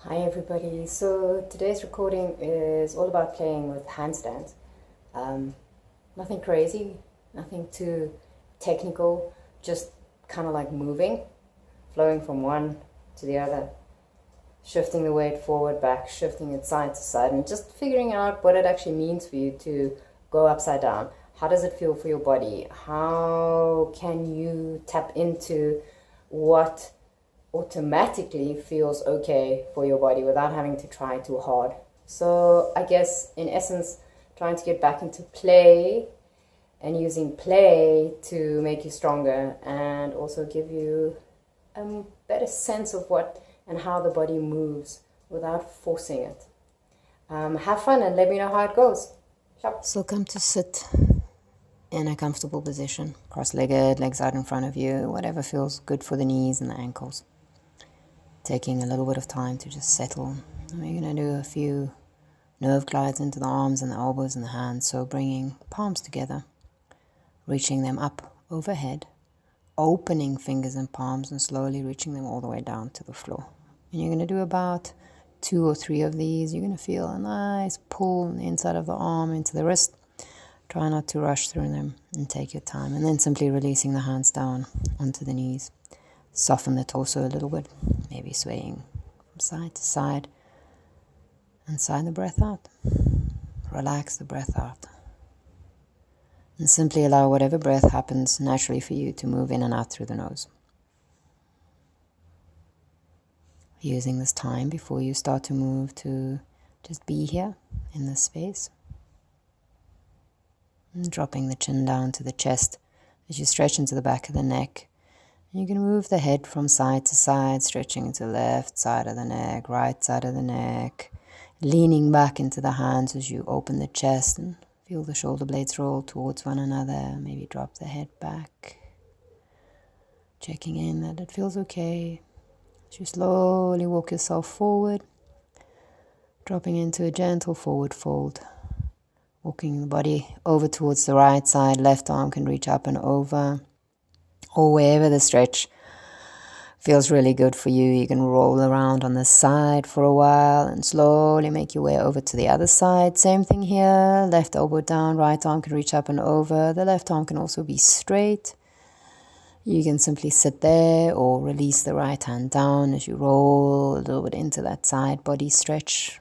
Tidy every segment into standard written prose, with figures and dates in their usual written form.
Hi everybody. So today's recording is all about playing with handstands. Um, Nothing crazy, nothing too technical, just kind of like moving, flowing from one to the other, shifting the weight forward, back, shifting it side to side, and just figuring out what it actually means for you to go upside down. How does it feel for your body? How can you tap into what automatically feels okay for your body without having to try too hard? So, I guess in essence, trying to get back into play and using play to make you stronger and also give you a better sense of what and how the body moves without forcing it. Have fun and let me know how it goes. Ciao. So come to sit in a comfortable position, cross-legged, legs out in front of you, whatever feels good for the knees and the ankles. Taking a little bit of time to just settle. And we're going to do a few nerve glides into the arms and the elbows and the hands. So bringing palms together, reaching them up overhead, opening fingers and palms and slowly reaching them all the way down to the floor. And you're going to do about 2 or 3 of these. You're going to feel a nice pull on the inside of the arm into the wrist. Try not to rush through them and take your time. And then simply releasing the hands down onto the knees. Soften the torso a little bit, maybe swaying from side to side. And sigh the breath out. Relax the breath out. And simply allow whatever breath happens naturally for you to move in and out through the nose. Using this time before you start to move to just be here in this space. And dropping the chin down to the chest as you stretch into the back of the neck. And you can move the head from side to side, stretching into the left side of the neck, right side of the neck. Leaning back into the hands as you open the chest and feel the shoulder blades roll towards one another. Maybe drop the head back. Checking in that it feels okay. As you slowly walk yourself forward, dropping into a gentle forward fold. Walking the body over towards the right side, left arm can reach up and over. Or wherever the stretch feels really good for you, you can roll around on the side for a while and slowly make your way over to the other side. Same thing here, left elbow down, right arm can reach up and over. The left arm can also be straight. You can simply sit there or release the right hand down as you roll a little bit into that side body stretch.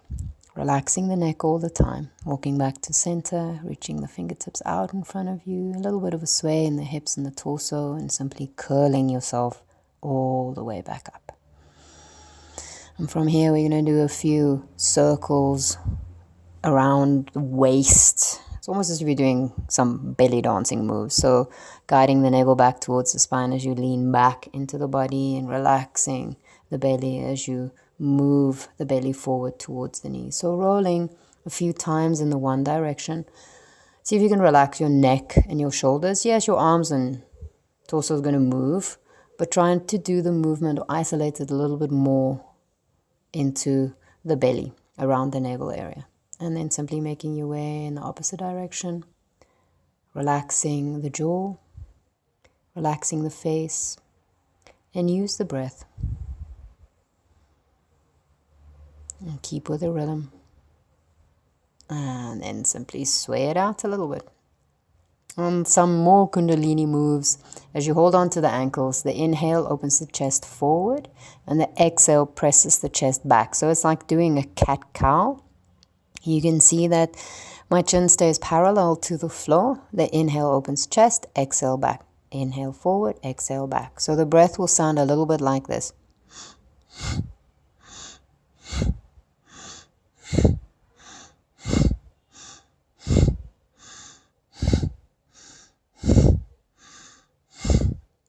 Relaxing the neck all the time, walking back to center, reaching the fingertips out in front of you, a little bit of a sway in the hips and the torso, and simply curling yourself all the way back up. And from here we're going to do a few circles around the waist. It's almost as if you're doing some belly dancing moves. So guiding the navel back towards the spine as you lean back into the body and relaxing the belly as you move the belly forward towards the knees. So rolling a few times in the one direction. See if you can relax your neck and your shoulders. Yes, your arms and torso is going to move, but trying to do the movement or isolate it a little bit more into the belly, around the navel area. And then simply making your way in the opposite direction. Relaxing the jaw, relaxing the face, and use the breath. And keep with the rhythm. And then simply sway it out a little bit. And some more Kundalini moves. As you hold on to the ankles, the inhale opens the chest forward and the exhale presses the chest back. So it's like doing a cat-cow. You can see that my chin stays parallel to the floor. The inhale opens chest, exhale back. Inhale forward, exhale back. So the breath will sound a little bit like this.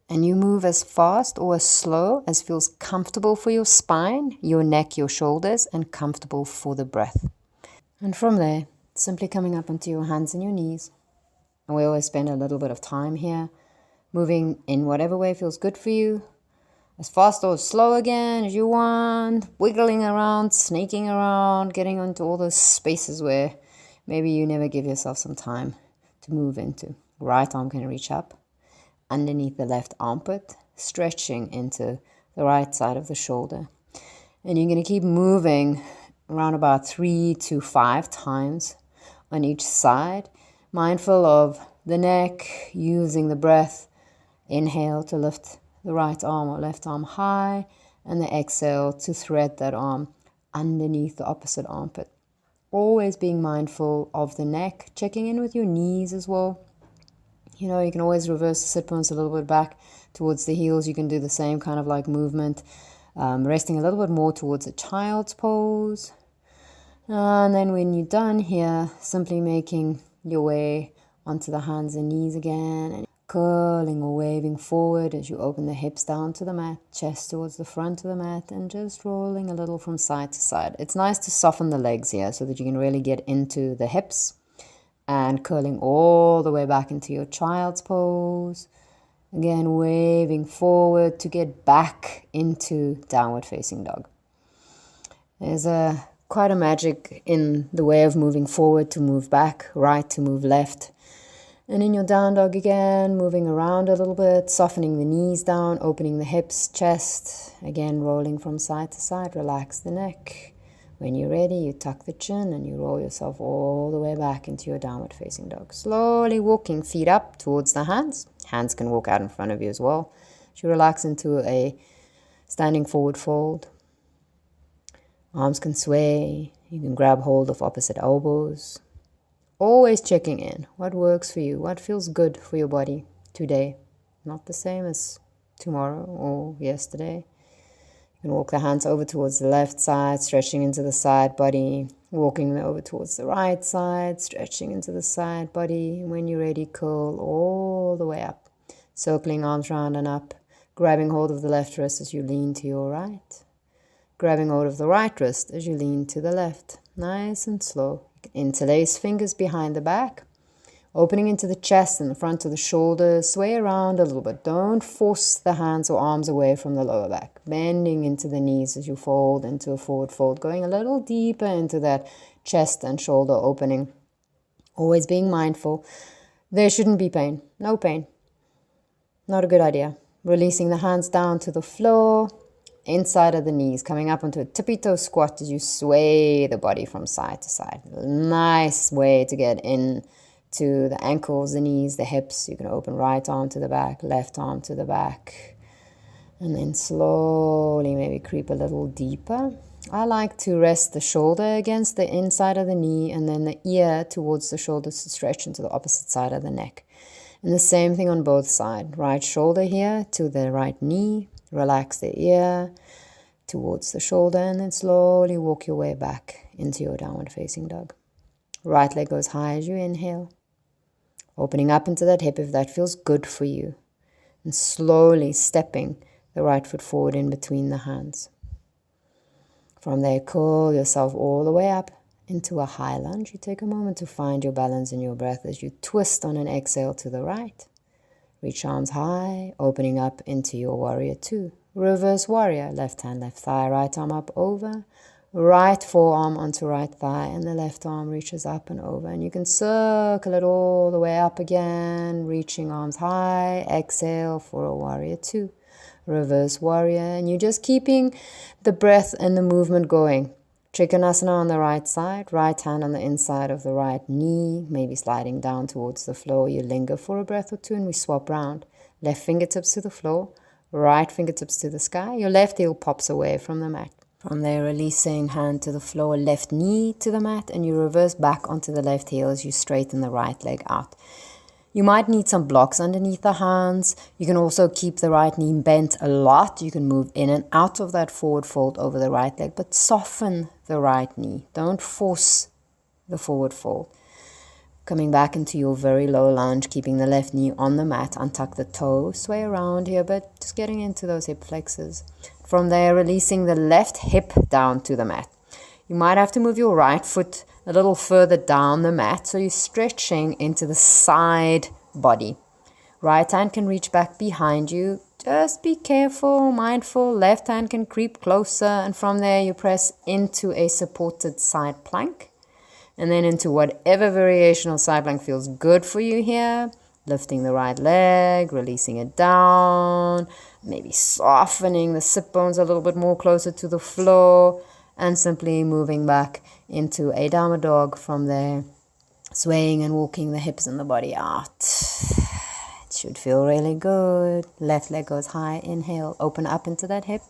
And you move as fast or as slow as feels comfortable for your spine, your neck, your shoulders, and comfortable for the breath. And from there, simply coming up onto your hands and your knees. And we always spend a little bit of time here, moving in whatever way feels good for you, as fast or as slow again as you want, wiggling around, snaking around, getting into all those spaces where maybe you never give yourself some time to move into. Right arm can reach up underneath the left armpit, stretching into the right side of the shoulder. And you're going to keep moving around about 3 to 5 times on each side. Mindful of the neck, using the breath. Inhale to lift the right arm or left arm high, and the exhale to thread that arm underneath the opposite armpit. Always being mindful of the neck, checking in with your knees as well. You know, you can always reverse the sit bones a little bit back towards the heels. You can do the same kind of like movement, resting a little bit more towards a child's pose. And then when you're done here, simply making your way onto the hands and knees again, and curling or waving forward as you open the hips down to the mat, chest towards the front of the mat, and just rolling a little from side to side. It's nice to soften the legs here so that you can really get into the hips, and curling all the way back into your child's pose. Again, waving forward to get back into downward facing dog. There's quite a magic in the way of moving forward to move back, right to move left. And in your down dog again, moving around a little bit, softening the knees down, opening the hips, chest. Again, rolling from side to side, relax the neck. When you're ready, you tuck the chin and you roll yourself all the way back into your downward facing dog. Slowly walking feet up towards the hands. Hands can walk out in front of you as well. As you relax into a standing forward fold. Arms can sway. You can grab hold of opposite elbows. Always checking in. What works for you? What feels good for your body today? Not the same as tomorrow or yesterday. You can walk the hands over towards the left side, stretching into the side body. Walking over towards the right side, stretching into the side body. And when you're ready, curl all the way up. Circling arms round and up. Grabbing hold of the left wrist as you lean to your right. Grabbing hold of the right wrist as you lean to the left. Nice and slow. Interlace fingers behind the back. Opening into the chest and the front of the shoulders. Sway around a little bit. Don't force the hands or arms away from the lower back. Bending into the knees as you fold into a forward fold. Going a little deeper into that chest and shoulder opening. Always being mindful. There shouldn't be pain. No pain. Not a good idea. Releasing the hands down to the floor. Inside of the knees, coming up onto a tippy toe squat as you sway the body from side to side. Nice way to get in to the ankles, the knees, the hips. You can open right arm to the back, left arm to the back. And then slowly maybe creep a little deeper. I like to rest the shoulder against the inside of the knee and then the ear towards the shoulders to stretch into the opposite side of the neck. And the same thing on both sides. Right shoulder here to the right knee. Relax the ear towards the shoulder and then slowly walk your way back into your downward facing dog. Right leg goes high as you inhale. Opening up into that hip if that feels good for you. And slowly stepping the right foot forward in between the hands. From there, curl yourself all the way up into a high lunge. You take a moment to find your balance in your breath as you twist on an exhale to the right. Reach arms high, opening up into your warrior two. Reverse warrior, left hand, left thigh, right arm up over. Right forearm onto right thigh and the left arm reaches up and over. And you can circle it all the way up again, reaching arms high. Exhale for a warrior two. Reverse warrior. And you're just keeping the breath and the movement going. Trikonasana on the right side, right hand on the inside of the right knee, maybe sliding down towards the floor. You linger for a breath or two and we swap round. Left fingertips to the floor, right fingertips to the sky. Your left heel pops away from the mat. From there, releasing hand to the floor, left knee to the mat, and you reverse back onto the left heel as you straighten the right leg out. You might need some blocks underneath the hands. You can also keep the right knee bent a lot. You can move in and out of that forward fold over the right leg, but soften the right knee. Don't force the forward fold. Coming back into your very low lunge, keeping the left knee on the mat. Untuck the toe, sway around here, but just getting into those hip flexors. From there, releasing the left hip down to the mat. You might have to move your right foot a little further down the mat, so you're stretching into the side body. Right hand can reach back behind you. Just be careful, mindful. Left hand can creep closer, and from there you press into a supported side plank. And then into whatever variation of side plank feels good for you here. Lifting the right leg, releasing it down, maybe softening the sit bones a little bit more closer to the floor, and simply moving back into a downward dog from there, swaying and walking the hips and the body out. It should feel really good. Left leg goes high, inhale, open up into that hip.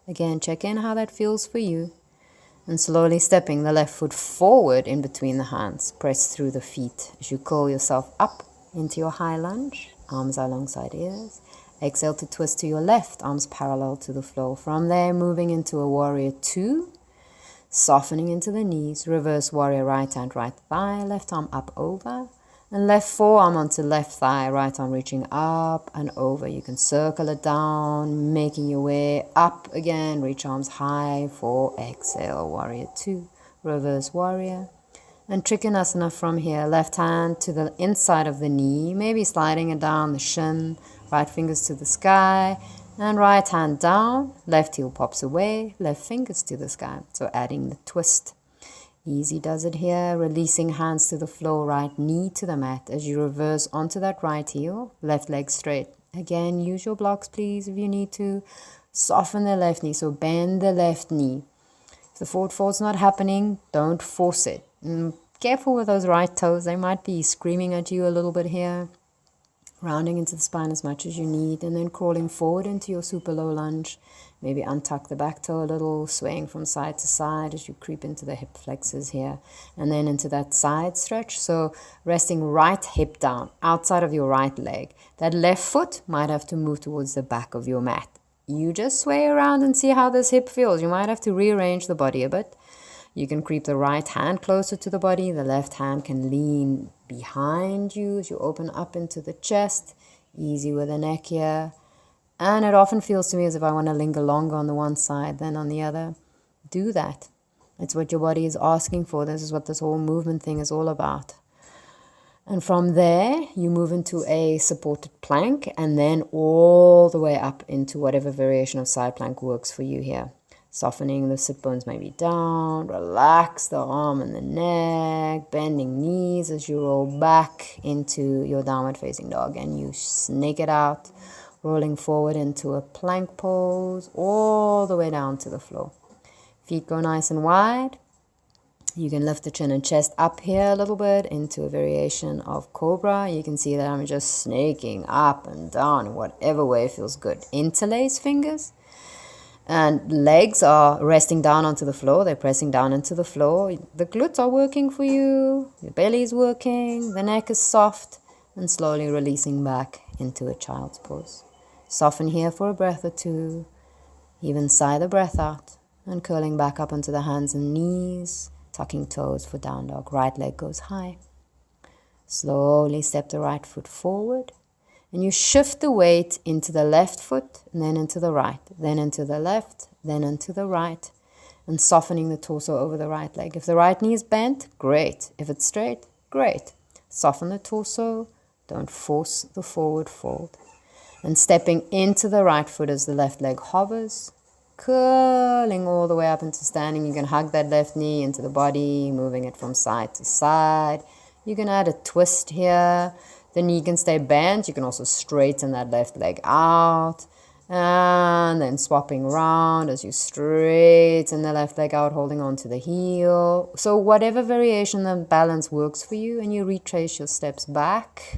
Again, check in how that feels for you. And slowly stepping the left foot forward in between the hands. Press through the feet as you curl yourself up into your high lunge. Arms alongside ears. Exhale to twist to your left, arms parallel to the floor. From there, moving into a warrior two. Softening into the knees. Reverse warrior, right hand, right thigh. Left arm up over. And left forearm onto left thigh, right arm reaching up and over. You can circle it down, making your way up again. Reach arms high for exhale, warrior two, reverse warrior. And Trikonasana from here, left hand to the inside of the knee, maybe sliding it down the shin, right fingers to the sky, and right hand down, left heel pops away, left fingers to the sky. So adding the twist. Easy does it here, releasing hands to the floor, right knee to the mat as you reverse onto that right heel, left leg straight. Again, use your blocks please if you need to. Soften the left knee, so bend the left knee. If the forward fold's not happening, don't force it. Careful with those right toes, they might be screaming at you a little bit here. Rounding into the spine as much as you need, and then crawling forward into your super low lunge. Maybe untuck the back toe a little, swaying from side to side as you creep into the hip flexors here. And then into that side stretch. So resting right hip down, outside of your right leg. That left foot might have to move towards the back of your mat. You just sway around and see how this hip feels. You might have to rearrange the body a bit. You can creep the right hand closer to the body. The left hand can lean behind you as you open up into the chest. Easy with the neck here. And it often feels to me as if I want to linger longer on the one side than on the other. Do that. It's what your body is asking for. This is what this whole movement thing is all about. And from there, you move into a supported plank and then all the way up into whatever variation of side plank works for you here. Softening the sit bones maybe down, relax the arm and the neck, bending knees as you roll back into your downward facing dog and you snake it out, rolling forward into a plank pose all the way down to the floor. Feet go nice and wide. You can lift the chin and chest up here a little bit into a variation of cobra. You can see that I'm just snaking up and down in whatever way feels good. Interlace fingers. And legs are resting down onto the floor. They're pressing down into the floor. The glutes are working for you. Your belly is working. The neck is soft. And slowly releasing back into a child's pose. Soften here for a breath or two. Even sigh the breath out. And curling back up onto the hands and knees. Tucking toes for down dog. Right leg goes high. Slowly step the right foot forward. And you shift the weight into the left foot, and then into the right, then into the left, then into the right, and softening the torso over the right leg. If the right knee is bent, great. If it's straight, great. Soften the torso, don't force the forward fold. And stepping into the right foot as the left leg hovers, curling all the way up into standing. You can hug that left knee into the body, moving it from side to side. You can add a twist here. The knee can stay bent. You can also straighten that left leg out. And then swapping around as you straighten the left leg out, holding on to the heel. So whatever variation of balance works for you, and you retrace your steps back.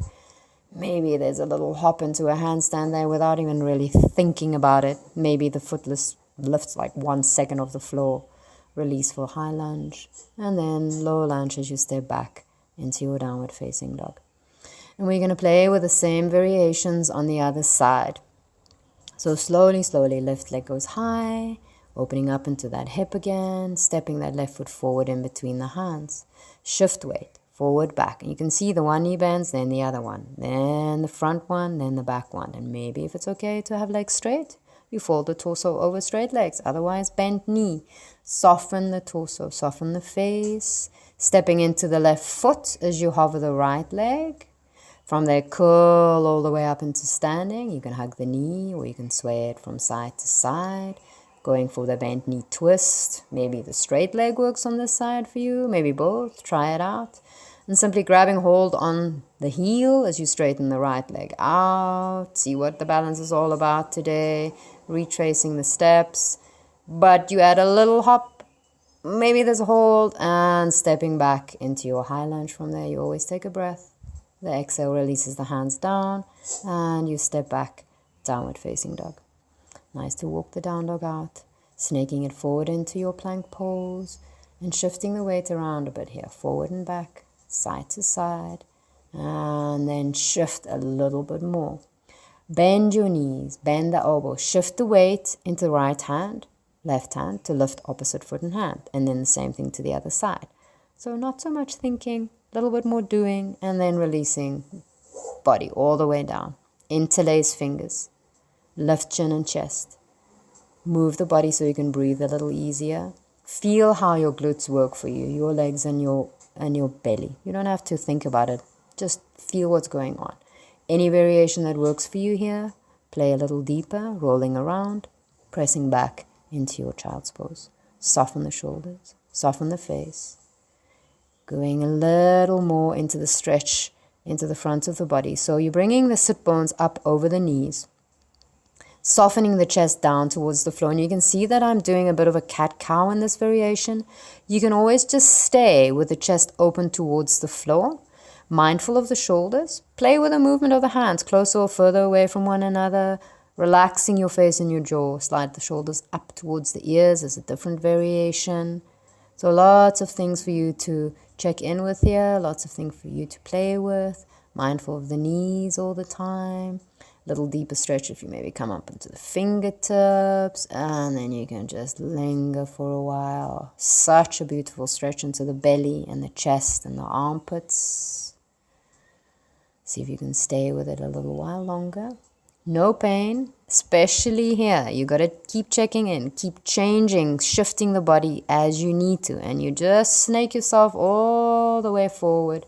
Maybe there's a little hop into a handstand there without even really thinking about it. Maybe the foot lifts like 1 second off the floor. Release for high lunge. And then low lunge as you step back into your downward facing dog. And we're going to play with the same variations on the other side. So slowly, slowly, left leg goes high, opening up into that hip again, stepping that left foot forward in between the hands. Shift weight, forward, back. And you can see the one knee bends, then the other one, then the front one, then the back one. And maybe if it's okay to have legs straight, you fold the torso over straight legs. Otherwise, bent knee. Soften the torso, soften the face. Stepping into the left foot as you hover the right leg. From there, curl all the way up into standing. You can hug the knee or you can sway it from side to side. Going for the bent knee twist. Maybe the straight leg works on this side for you. Maybe both. Try it out. And simply grabbing hold on the heel as you straighten the right leg out. See what the balance is all about today. Retracing the steps. But you add a little hop. Maybe there's a hold. And stepping back into your high lunge from there. You always take a breath. The exhale releases the hands down. And you step back. Downward facing dog. Nice to walk the down dog out. Snaking it forward into your plank pose. And shifting the weight around a bit here. Forward and back. Side to side, and then shift a little bit more. Bend your knees, bend the elbows, shift the weight into the right hand, left hand to lift opposite foot and hand, and then the same thing to the other side. So not so much thinking, a little bit more doing, and then releasing body all the way down. Interlace fingers, lift chin and chest. Move the body so you can breathe a little easier. Feel how your glutes work for you, your legs and your belly. You don't have to think about it. Just feel what's going on. Any variation that works for you here, play a little deeper, rolling around, pressing back into your child's pose. Soften the shoulders, soften the face. Going a little more into the stretch, into the front of the body. So you're bringing the sit bones up over the knees, softening the chest down towards the floor. And you can see that I'm doing a bit of a cat-cow in this variation. You can always just stay with the chest open towards the floor, mindful of the shoulders. Play with the movement of the hands, closer or further away from one another, relaxing your face and your jaw. Slide the shoulders up towards the ears as a different variation. So lots of things for you to check in with here, lots of things for you to play with. Mindful of the knees all the time. Little deeper stretch if you maybe come up into the fingertips, and then you can just linger for a while. Such a beautiful stretch into the belly and the chest and the armpits. See if you can stay with it a little while longer. No pain, especially here. You got to keep checking in, keep changing, shifting the body as you need to, and you just snake yourself all the way forward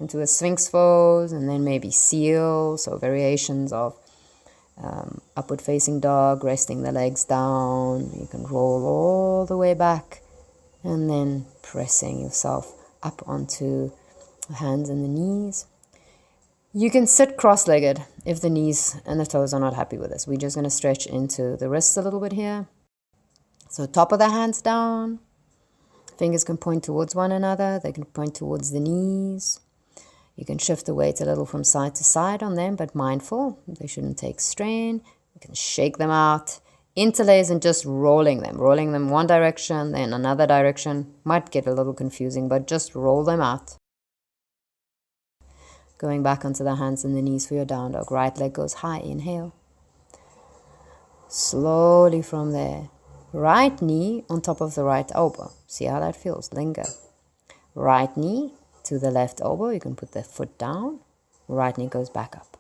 into a Sphinx pose, and then maybe seal, so variations of upward facing dog, resting the legs down. You can roll all the way back, and then pressing yourself up onto the hands and the knees. You can sit cross-legged if the knees and the toes are not happy with this. We're just going to stretch into the wrists a little bit here. So top of the hands down. Fingers can point towards one another. They can point towards the knees. You can shift the weight a little from side to side on them, but mindful. They shouldn't take strain. You can shake them out. Interlace and just rolling them one direction, then another direction. Might get a little confusing, but just roll them out. Going back onto the hands and the knees for your down dog. Right leg goes high, inhale. Slowly from there. Right knee on top of the right elbow. See how that feels, linger. Right knee to the left elbow, you can put the foot down. Right knee goes back up.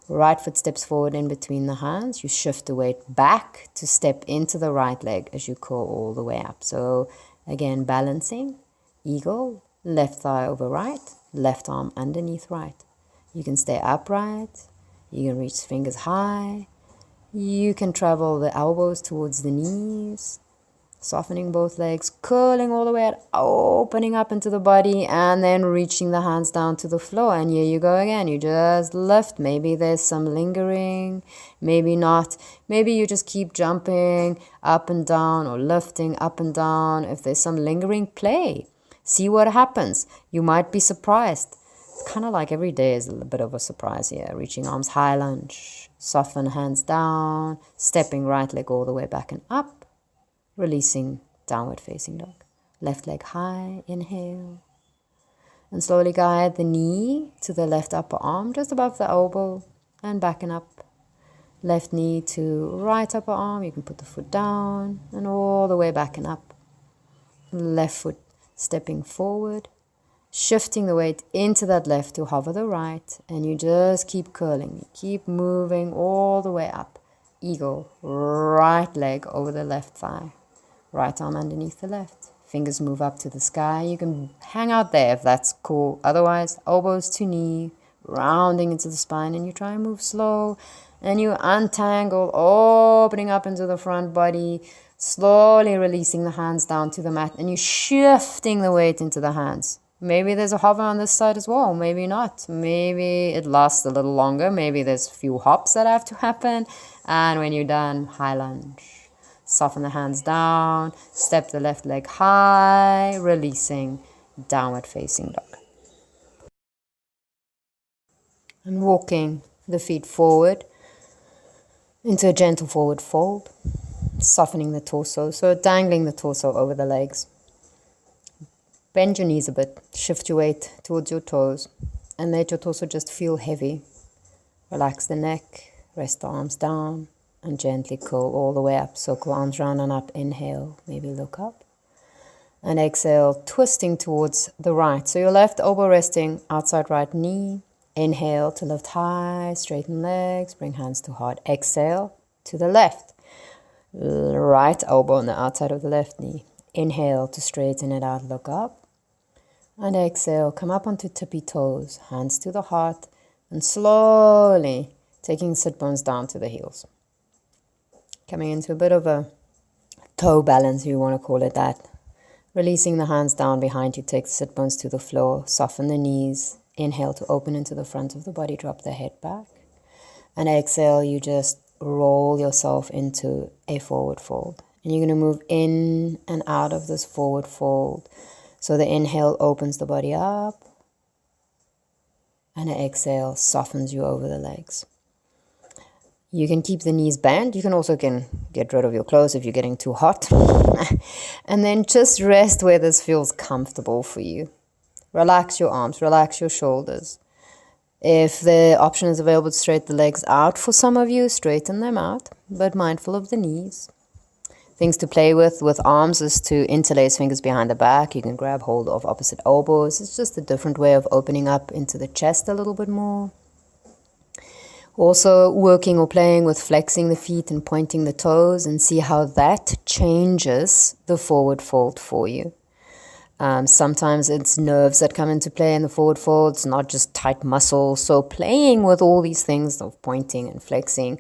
Right foot steps forward in between the hands. You shift the weight back to step into the right leg as you curl all the way up. So again, balancing, eagle, left thigh over right, left arm underneath right. You can stay upright. You can reach fingers high. You can travel the elbows towards the knees. Softening both legs, curling all the way out, opening up into the body, and then reaching the hands down to the floor. And here you go again. You just lift. Maybe there's some lingering, maybe not. Maybe you just keep jumping up and down or lifting up and down. If there's some lingering, play. See what happens. You might be surprised. It's kind of like every day is a little bit of a surprise here. Reaching arms high lunge, soften hands down, stepping right leg all the way back and up. Releasing downward facing dog. Left leg high, inhale. And slowly guide the knee to the left upper arm, just above the elbow, and back and up. Left knee to right upper arm, you can put the foot down, and all the way back and up. Left foot stepping forward, shifting the weight into that left to hover the right, and you just keep curling. You keep moving all the way up. Eagle, right leg over the left thigh. Right arm underneath the left. Fingers move up to the sky. You can hang out there if that's cool. Otherwise, elbows to knee, rounding into the spine, and you try and move slow. And you untangle, opening up into the front body, slowly releasing the hands down to the mat, and you're shifting the weight into the hands. Maybe there's a hover on this side as well. Maybe not. Maybe it lasts a little longer. Maybe there's a few hops that have to happen. And when you're done, high lunge. Soften the hands down. Step the left leg high, releasing downward facing dog. And walking the feet forward into a gentle forward fold. Softening the torso, so dangling the torso over the legs. Bend your knees a bit, shift your weight towards your toes, and let your torso just feel heavy. Relax the neck, rest the arms down, and gently curl all the way up. Circle arms round and up, inhale, maybe look up. And exhale, twisting towards the right. So your left elbow resting outside right knee. Inhale to lift high, straighten legs, bring hands to heart. Exhale to the left. Right elbow on the outside of the left knee. Inhale to straighten it out, look up. And exhale, come up onto tippy toes, hands to the heart, and slowly taking sit bones down to the heels. Coming into a bit of a toe balance, if you want to call it that. Releasing the hands down behind you, take the sit bones to the floor, soften the knees. Inhale to open into the front of the body, drop the head back. And exhale, you just roll yourself into a forward fold. And you're going to move in and out of this forward fold. So the inhale opens the body up. And the exhale softens you over the legs. You can keep the knees bent. You can also get rid of your clothes if you're getting too hot. And then just rest where this feels comfortable for you. Relax your arms, relax your shoulders. If the option is available to straighten the legs out for some of you, straighten them out, but mindful of the knees. Things to play with arms is to interlace fingers behind the back. You can grab hold of opposite elbows. It's just a different way of opening up into the chest a little bit more. Also working or playing with flexing the feet and pointing the toes, and see how that changes the forward fold for you. Sometimes it's nerves that come into play in the forward fold. It's not just tight muscles. So playing with all these things of pointing and flexing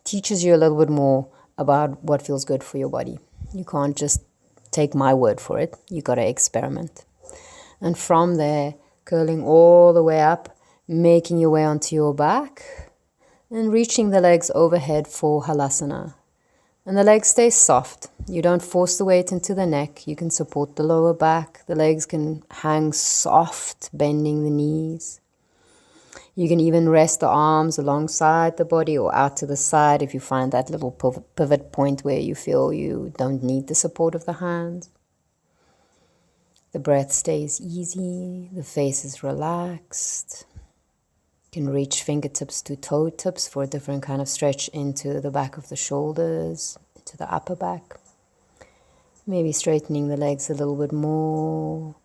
teaches you a little bit more about what feels good for your body. You can't just take my word for it. You got to experiment. And from there, curling all the way up, making your way onto your back, and reaching the legs overhead for Halasana. And the legs stay soft. You don't force the weight into the neck. You can support the lower back. The legs can hang soft, bending the knees. You can even rest the arms alongside the body or out to the side if you find that little pivot point where you feel you don't need the support of the hands. The breath stays easy. The face is relaxed. You can reach fingertips to toe tips for a different kind of stretch into the back of the shoulders, into the upper back. Maybe straightening the legs a little bit more.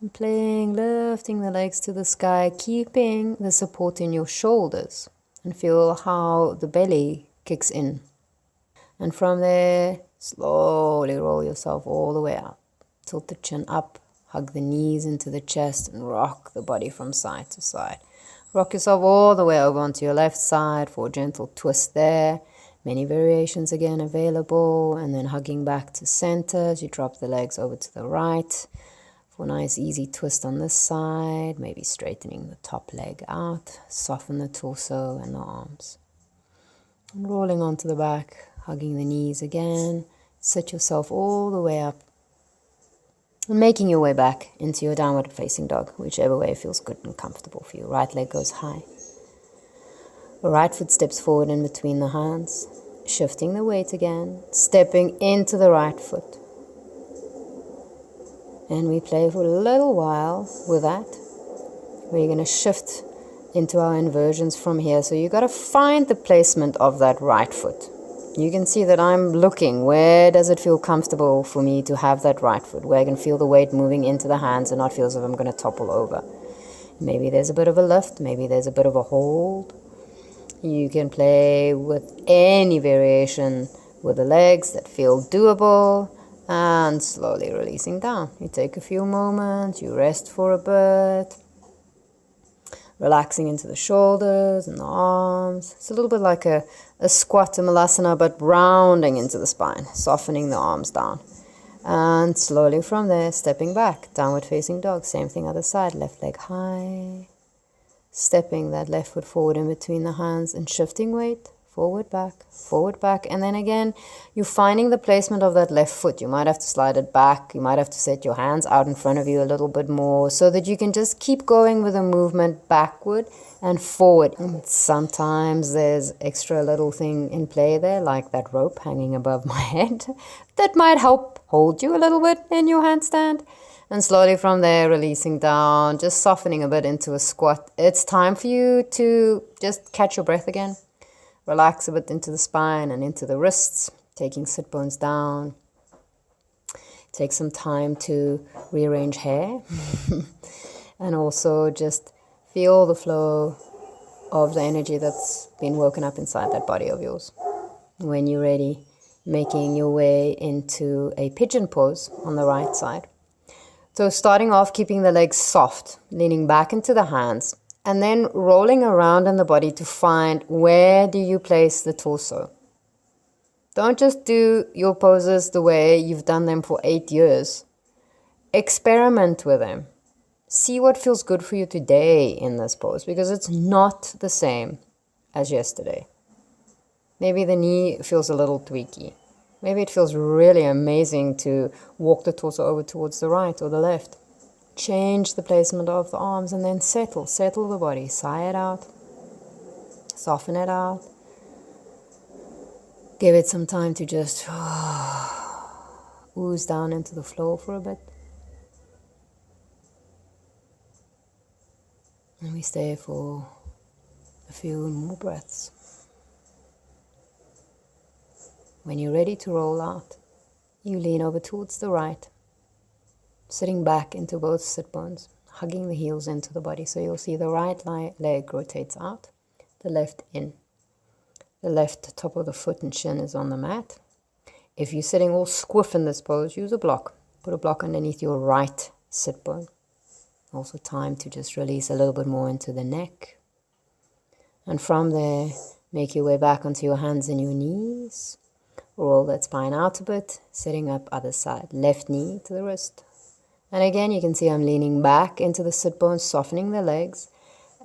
And playing, lifting the legs to the sky, keeping the support in your shoulders. And feel how the belly kicks in. And from there, slowly roll yourself all the way up. Tilt the chin up, hug the knees into the chest, and rock the body from side to side. Rock yourself all the way over onto your left side for a gentle twist there. Many variations again available. And then hugging back to center as you drop the legs over to the right. For a nice easy twist on this side. Maybe straightening the top leg out. Soften the torso and the arms. And rolling onto the back. Hugging the knees again. Sit yourself all the way up. And making your way back into your downward facing dog, whichever way feels good and comfortable for you. Right leg goes high. Right foot steps forward in between the hands, shifting the weight again, stepping into the right foot. And we play for a little while with that. We're going to shift into our inversions from here. So you got to find the placement of that right foot. You can see that I'm looking, where does it feel comfortable for me to have that right foot, where I can feel the weight moving into the hands and not feel as if I'm going to topple over. Maybe there's a bit of a lift, maybe there's a bit of a hold. You can play with any variation with the legs that feel doable, and slowly releasing down. You take a few moments, you rest for a bit. Relaxing into the shoulders and the arms. It's a little bit like a squat, a malasana, but rounding into the spine, softening the arms down. And slowly from there, stepping back, downward facing dog. Same thing other side, left leg high. Stepping that left foot forward in between the hands and shifting weight. Forward, back. And then again, you're finding the placement of that left foot. You might have to slide it back. You might have to set your hands out in front of you a little bit more so that you can just keep going with the movement backward and forward. And sometimes there's extra little thing in play there, like that rope hanging above my head. That might help hold you a little bit in your handstand. And slowly from there, releasing down, just softening a bit into a squat. It's time for you to just catch your breath again. Relax a bit into the spine and into the wrists, taking sit bones down. Take some time to rearrange hair. And also just feel the flow of the energy that's been woken up inside that body of yours. When you're ready, making your way into a pigeon pose on the right side. So starting off, keeping the legs soft, leaning back into the hands, and then rolling around in the body to find where do you place the torso. Don't just do your poses the way you've done them for 8 years. Experiment with them. See what feels good for you today in this pose, because it's not the same as yesterday. Maybe the knee feels a little tweaky. Maybe it feels really amazing to walk the torso over towards the right or the left. Change the placement of the arms and then settle the body. Sigh it out. Soften it out. Give it some time to just ooze down into the floor for a bit. And we stay for a few more breaths. When you're ready to roll out, you lean over towards the right, sitting back into both sit bones, hugging the heels into the body. So you'll see the right leg rotates out, the left in. The left top of the foot and shin is on the mat. If you're sitting all squiff in this pose, use a block. Put a block underneath your right sit bone. Also time to just release a little bit more into the neck. And from there, make your way back onto your hands and your knees. Roll that spine out a bit, sitting up other side. Left knee to the wrist. And again, you can see I'm leaning back into the sit bones, softening the legs.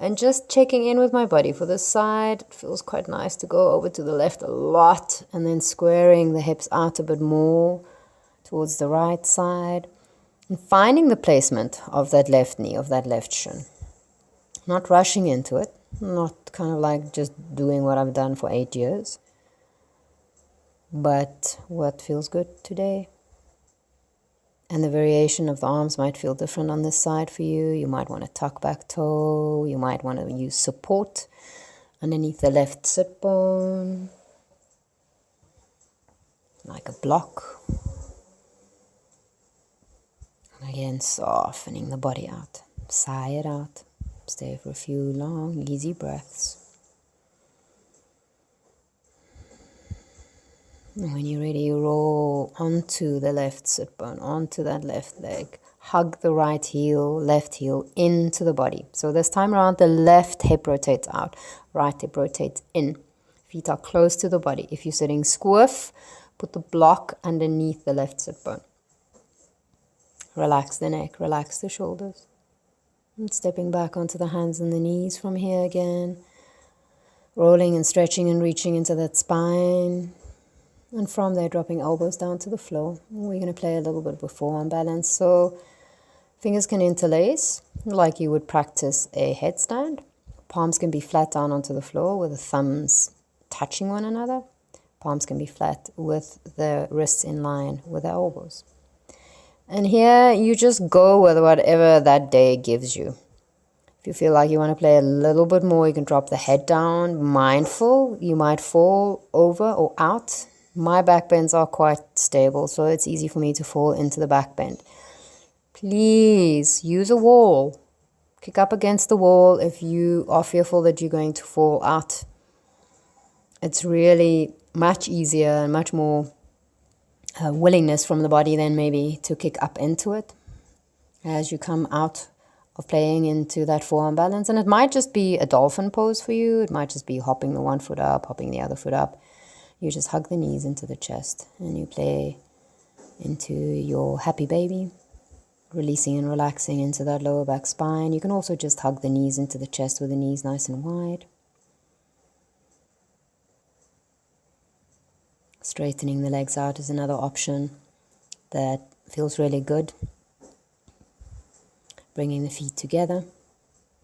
And just checking in with my body. For this side, it feels quite nice to go over to the left a lot. And then squaring the hips out a bit more towards the right side. And finding the placement of that left knee, of that left shin. Not rushing into it. Not kind of like just doing what I've done for 8 years. But what feels good today. And the variation of the arms might feel different on this side for you. You might want to tuck back toe. You might want to use support underneath the left sit bone. Like a block. And again, softening the body out. Sigh it out. Stay for a few long, easy breaths. And when you're ready, you roll onto the left sit bone, onto that left leg. Hug the right heel, left heel into the body. So this time around, the left hip rotates out, right hip rotates in. Feet are close to the body. If you're sitting squiff, put the block underneath the left sit bone. Relax the neck, relax the shoulders. And stepping back onto the hands and the knees from here again. Rolling and stretching and reaching into that spine. And from there, dropping elbows down to the floor. We're going to play a little bit of a forearm balance. So fingers can interlace like you would practice a headstand. Palms can be flat down onto the floor with the thumbs touching one another. Palms can be flat with the wrists in line with the elbows. And here you just go with whatever that day gives you. If you feel like you want to play a little bit more, you can drop the head down, mindful. You might fall over or out. My back bends are quite stable, so it's easy for me to fall into the back bend. Please use a wall. Kick up against the wall if you are fearful that you're going to fall out. It's really much easier and much more willingness from the body then maybe to kick up into it as you come out of playing into that forearm balance. And it might just be a dolphin pose for you. It might just be hopping the one foot up, hopping the other foot up. You just hug the knees into the chest and you play into your happy baby, releasing and relaxing into that lower back spine. You can also just hug the knees into the chest with the knees nice and wide. Straightening the legs out is another option that feels really good. Bringing the feet together,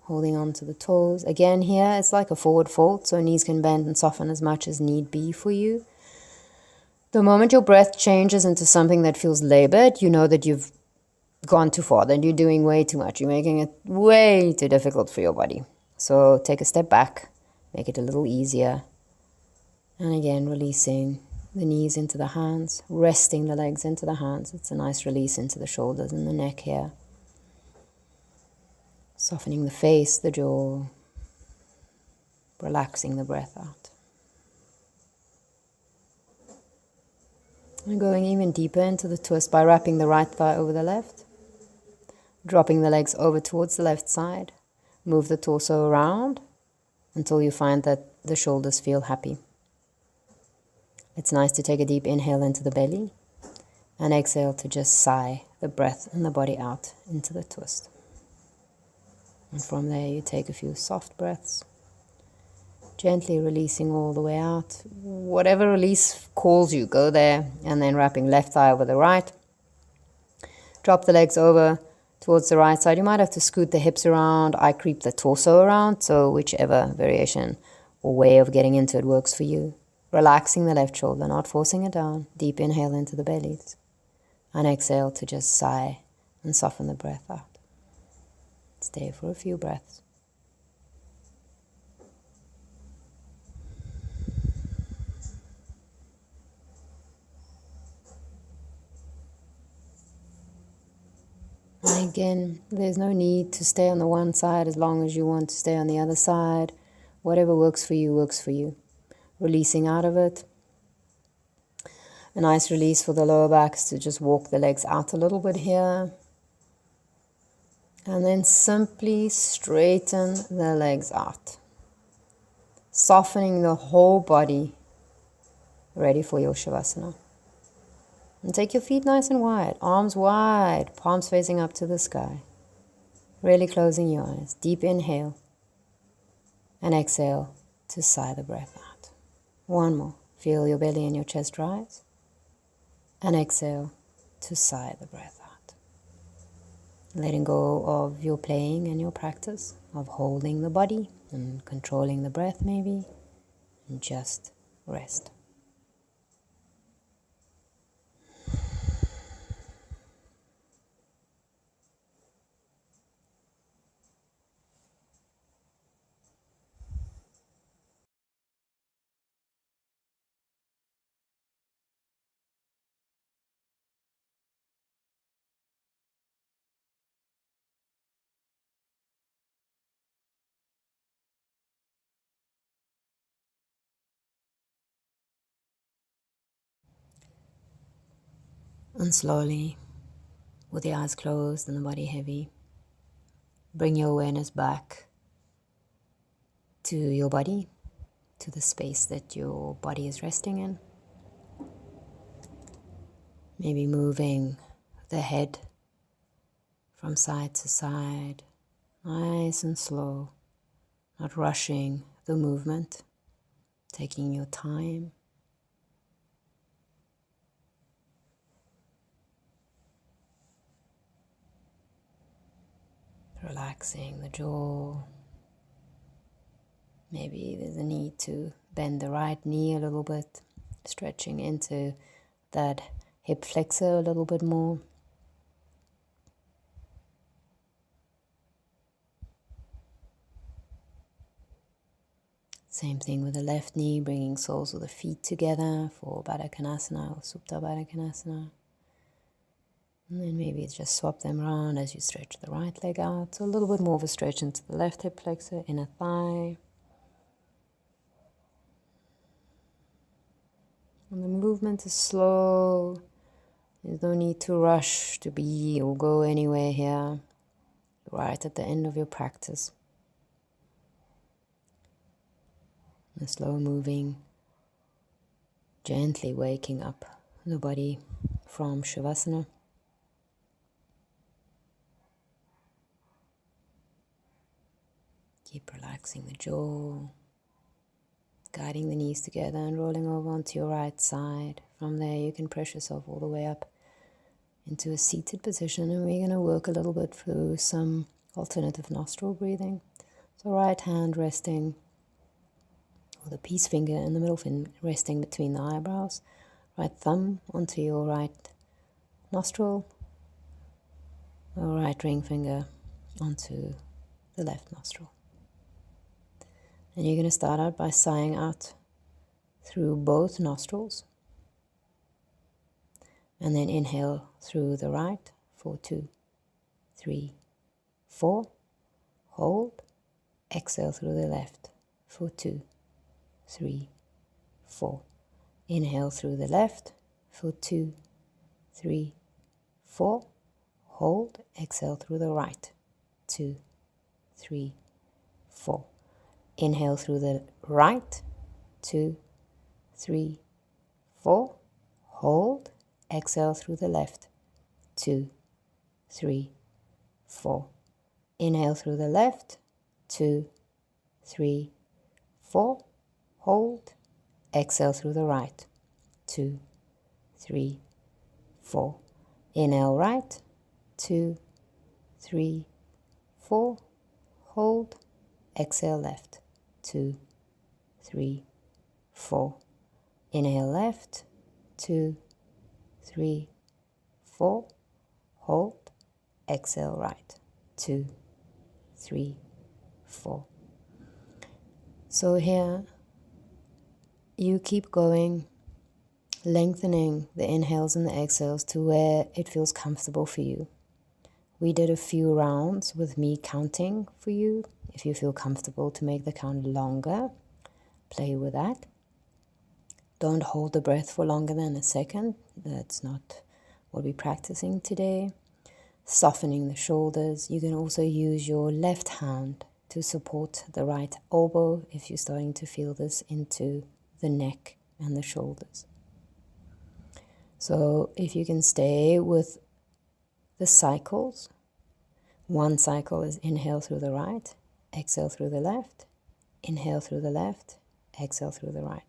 holding on to the toes. Again here, it's like a forward fold, so knees can bend and soften as much as need be for you. The moment your breath changes into something that feels labored, you know that you've gone too far, that you're doing way too much. You're making it way too difficult for your body. So take a step back, make it a little easier. And again, releasing the knees into the hands, resting the legs into the hands. It's a nice release into the shoulders and the neck here. Softening the face, the jaw, relaxing the breath out. And going even deeper into the twist by wrapping the right thigh over the left, dropping the legs over towards the left side. Move the torso around until you find that the shoulders feel happy. It's nice to take a deep inhale into the belly and exhale to just sigh the breath and the body out into the twist. And from there you take a few soft breaths, gently releasing all the way out. Whatever release calls you, go there, and then wrapping left thigh over the right. Drop the legs over towards the right side. You might have to scoot the hips around. I creep the torso around, so whichever variation or way of getting into it works for you. Relaxing the left shoulder, not forcing it down. Deep inhale into the bellies. And exhale to just sigh and soften the breath out. Stay for a few breaths. And again, there's no need to stay on the one side as long as you want to stay on the other side. Whatever works for you, works for you. Releasing out of it. A nice release for the lower back is to just walk the legs out a little bit here. And then simply straighten the legs out. Softening the whole body, ready for your Shavasana. And take your feet nice and wide, arms wide, palms facing up to the sky. Really closing your eyes. Deep inhale. And exhale to sigh the breath out. One more. Feel your belly and your chest rise. And exhale to sigh the breath out. Letting go of your playing and your practice of holding the body and controlling the breath maybe, and just rest. And slowly, with the eyes closed and the body heavy, bring your awareness back to your body, to the space that your body is resting in. Maybe moving the head from side to side, nice and slow, not rushing the movement, taking your time. Relaxing the jaw. Maybe there's a need to bend the right knee a little bit, stretching into that hip flexor a little bit more. Same thing with the left knee, bringing soles of the feet together for Baddha Konasana or Supta Baddha Konasana. And then maybe just swap them around as you stretch the right leg out. So a little bit more of a stretch into the left hip flexor, inner thigh. And the movement is slow. There's no need to rush to be or go anywhere here. Right at the end of your practice. The slow moving, gently waking up the body from Shavasana. Keep relaxing the jaw, guiding the knees together and rolling over onto your right side. From there you can press yourself all the way up into a seated position, and we're going to work a little bit through some alternative nostril breathing. So right hand resting, or the peace finger and the middle finger resting between the eyebrows, right thumb onto your right nostril, or right ring finger onto the left nostril. And you're going to start out by sighing out through both nostrils, and then inhale through the right for 2, 3, 4, hold, exhale through the left for 2, 3, 4. Inhale through the left for 2, 3, 4. Hold, exhale through the right. 2, 3, 4. Inhale through the right. 2, 3, 4. Hold, exhale through the left. 2, 3, 4. Inhale through the left. 2, 3, 4. Hold, exhale through the right. 2, 3, 4. Inhale right. 2, 3, 4. Hold, exhale left. 2, 3, 4. Inhale left. 2, 3, 4. Hold, exhale right. 2, 3, 4. So here you keep going, lengthening the inhales and the exhales to where it feels comfortable for you. We did a few rounds with me counting for you. If you feel comfortable to make the count longer, play with that. Don't hold the breath for longer than a second. That's not what we're practicing today. Softening the shoulders. You can also use your left hand to support the right elbow if you're starting to feel this into the neck and the shoulders. So if you can stay with the cycles, one cycle is inhale through the right, exhale through the left, inhale through the left, exhale through the right.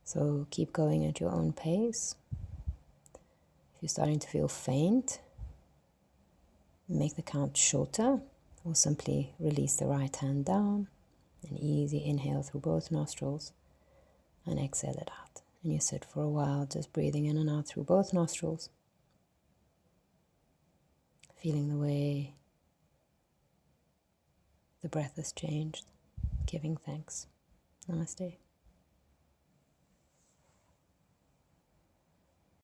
So keep going at your own pace. If you're starting to feel faint, make the count shorter, or simply release the right hand down. An easy inhale through both nostrils and exhale it out. And you sit for a while just breathing in and out through both nostrils, feeling the way the breath has changed, giving thanks. Namaste.